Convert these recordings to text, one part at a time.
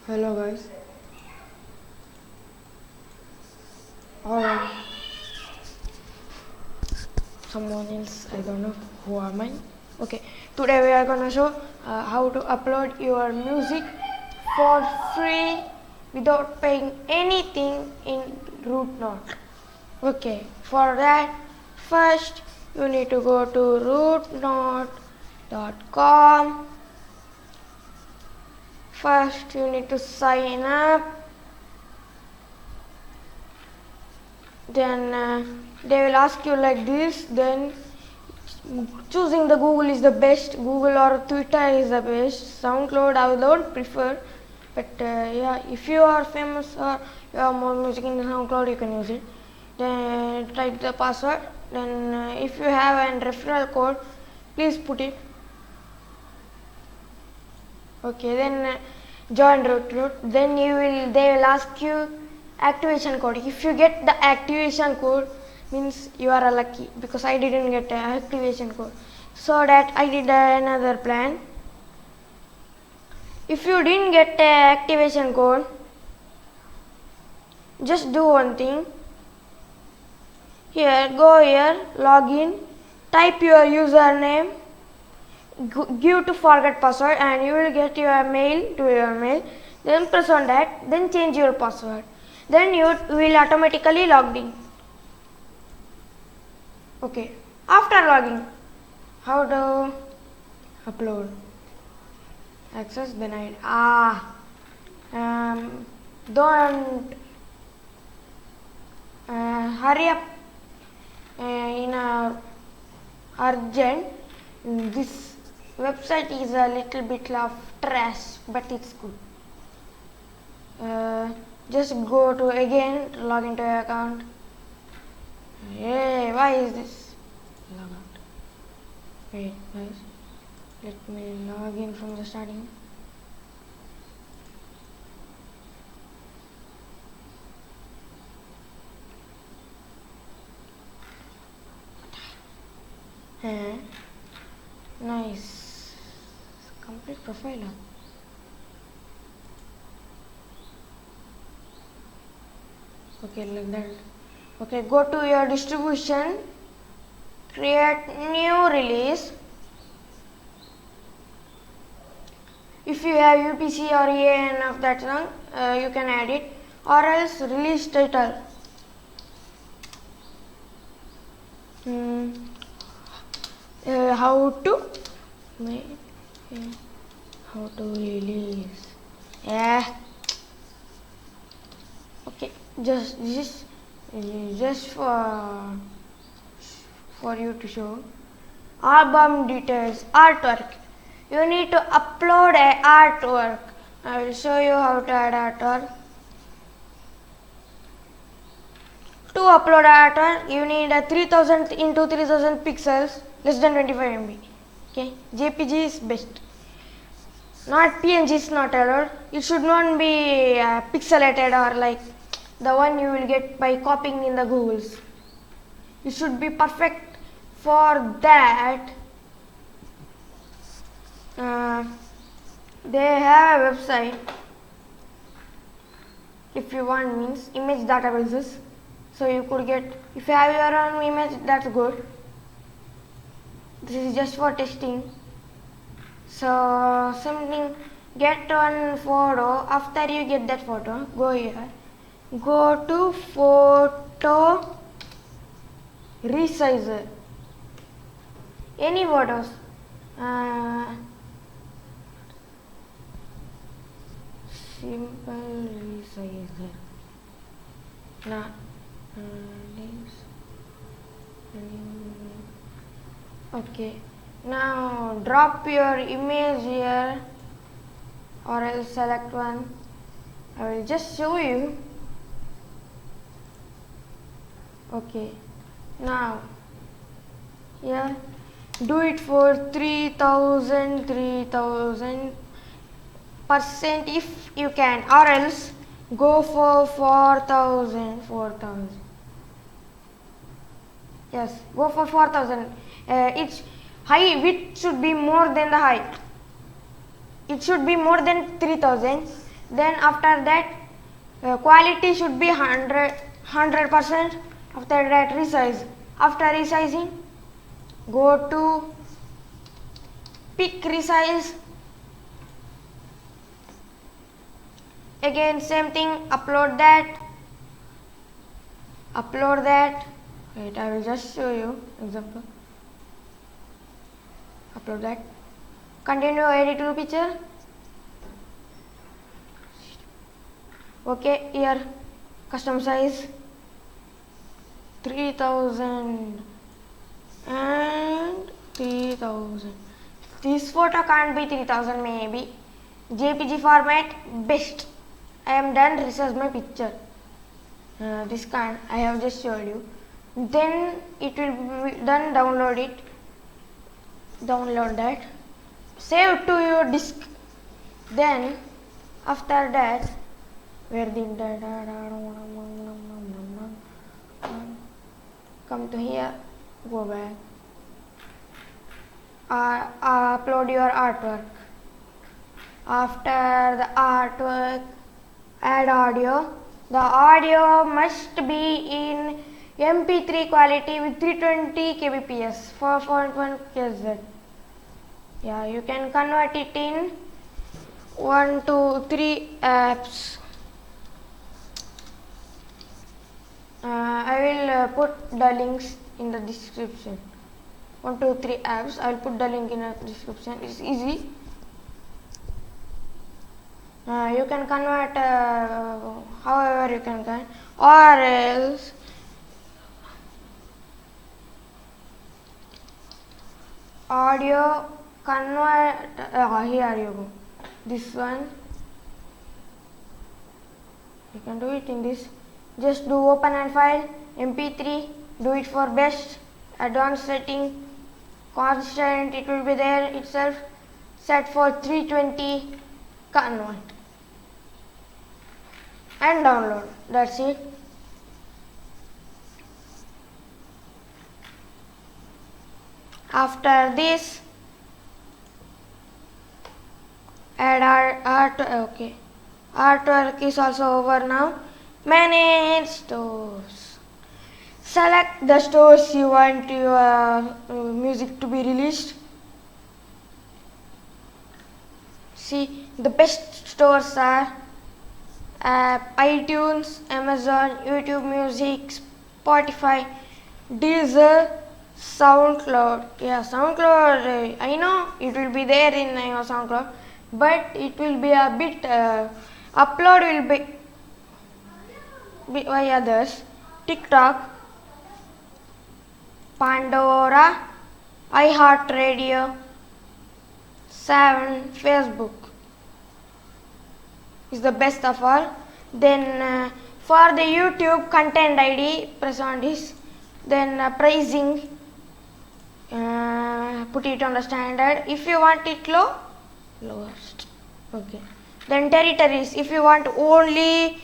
Hello guys. Or someone else, I don't know who am I. Okay, today we are gonna show how to upload your music for free without paying anything in root note. Okay, for that first you need to go to rootnote.com. First you need to sign up. Then they will ask you like this. Then choosing the Google is the best. Google or Twitter is the best. SoundCloud I don't prefer, but yeah, if you are famous or you have more music in the SoundCloud, you can use it. Then type the password. Then if you have an referral code, please put it. Okay, then join root. Then they will ask you activation code. If you get the activation code, means you are lucky, because I didn't get an activation code, so that I did another plan. If you didn't get an activation code, just do one thing. Here, go here, log in, type your username, give to forget password, and you will get your mail to your mail. Then press on that, then change your password. Then you will automatically logged in. Okay, after logging, how to upload? Access denied. Don't hurry up in a urgent. This website is a little bit of trash, but it's good. Just go to again, log into your account. Hey, why is this? Log out. Wait, guys. Let me log in from the starting. Nice. Complete profile. Okay, like that. Okay, go to your distribution, create new release. If you have UPC or EAN of that song, you can add it, or else release title. How to release? Yeah. Okay, just for you to show. Album details, artwork. You need to upload a artwork. I will show you how to add artwork. To upload artwork, you need a 3000 into 3000 pixels, less than 25 MB. Okay, JPG is best. Not PNG is not allowed. It should not be pixelated or like the one you will get by copying in the Googles. It should be perfect. For that, they have a website. If you want, means image databases. So you could get, if you have your own image, that's good. This is just for testing. So get one photo. After you get that photo, go here, go to photo resizer, any photos, simple resizer. Now okay, now drop your image here, or else select one. I will just show you. Okay, now here do it for 3000% if you can, or else go for 4000. Yes, go for 4000. Its high width should be more than the height. It should be more than 3000. Then after that quality should be 100%. After that resize. After resizing, go to pick resize. Again same thing, upload that. Wait, I will just show you example. Upload that. Continue edit to picture. Okay, here custom size 3000 and 3000. This photo can't be 3000 maybe. JPG format best. I am done. Resize my picture. This can't. I have just showed you. Then it will be done. Download it. Download that. Save to your disk. Then after that, where the come to here, go back. Upload your artwork. After the artwork, add audio. The audio must be in MP3 quality with 320 kbps, 4.1 kz. Yeah, you can convert it in 1, 2, 3 apps. I will put the links in the description. 1, 2, 3 apps. I will put the link in the description. It's easy. You can convert however you can convert, or else audio convert. Here you go. This one. You can do it in this. Just do open and file MP3. Do it for best. Advanced setting. Constant. It will be there itself. Set for 320. Convert. And download. That's it. After this, add art. Okay, artwork is also over now. Manage stores. Select the stores you want your music to be released. See, the best stores are iTunes, Amazon, YouTube Music, Spotify, Deezer, SoundCloud. Yeah, SoundCloud, I know it will be there in your SoundCloud, but it will be a bit, upload will be by others. TikTok, Pandora, iHeartRadio, 7, Facebook is the best of all. Then for the YouTube content ID, press on this. Then pricing, put it on the standard. If you want it low, lowest. Okay. Then territories, if you want only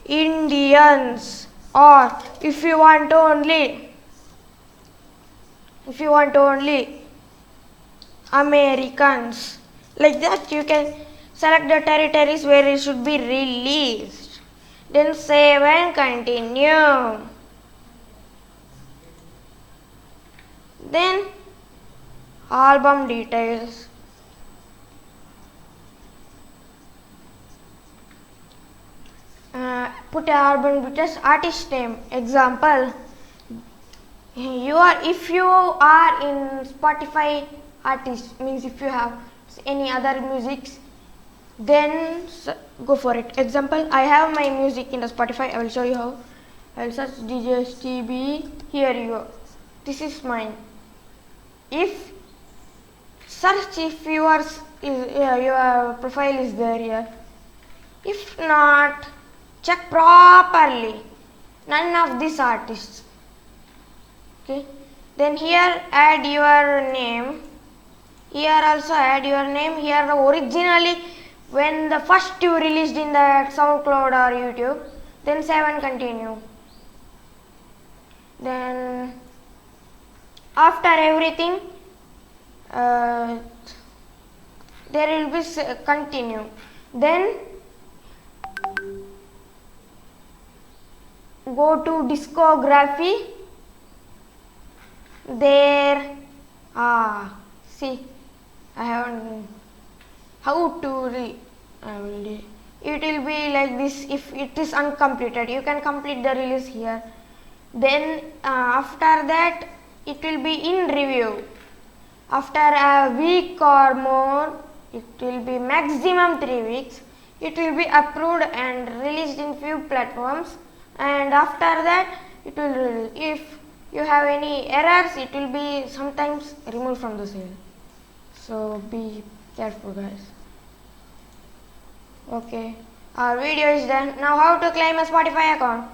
Indians, or if you want only Americans, like that you can select the territories where it should be released. Then save and continue. Then album details. Put album details, artist name. Example, if you are in Spotify artist, means if you have any other musics, then go for it. Example, I have my music in the Spotify. I will show you how. I will search DJ STB. Here you go. This is mine. If search if your profile is there here. If not, check properly. None of these artists. Okay. Then here add your name. Here also add your name. Here originally when the first you released in the SoundCloud or YouTube. Then save and continue. Then after everything, there will be continue. Then go to discography. There, see, I haven't how to read. It will be like this. If it is uncompleted, you can complete the release here. Then after that, it will be in review. After a week or more, it will be maximum 3 weeks. It will be approved and released in few platforms. And after that, it will release. If you have any errors, it will be sometimes removed from the sale. So be careful, guys. Okay, our video is done. Now how to claim a Spotify account?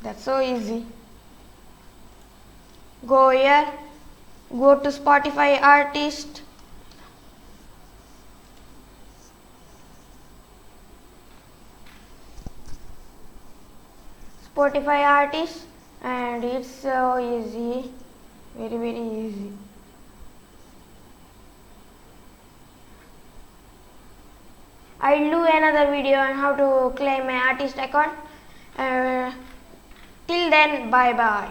That's so easy. Go here, go to Spotify artist. Spotify artist, and it's so easy, very easy. I'll do another video on how to claim my artist account. Till then, bye bye.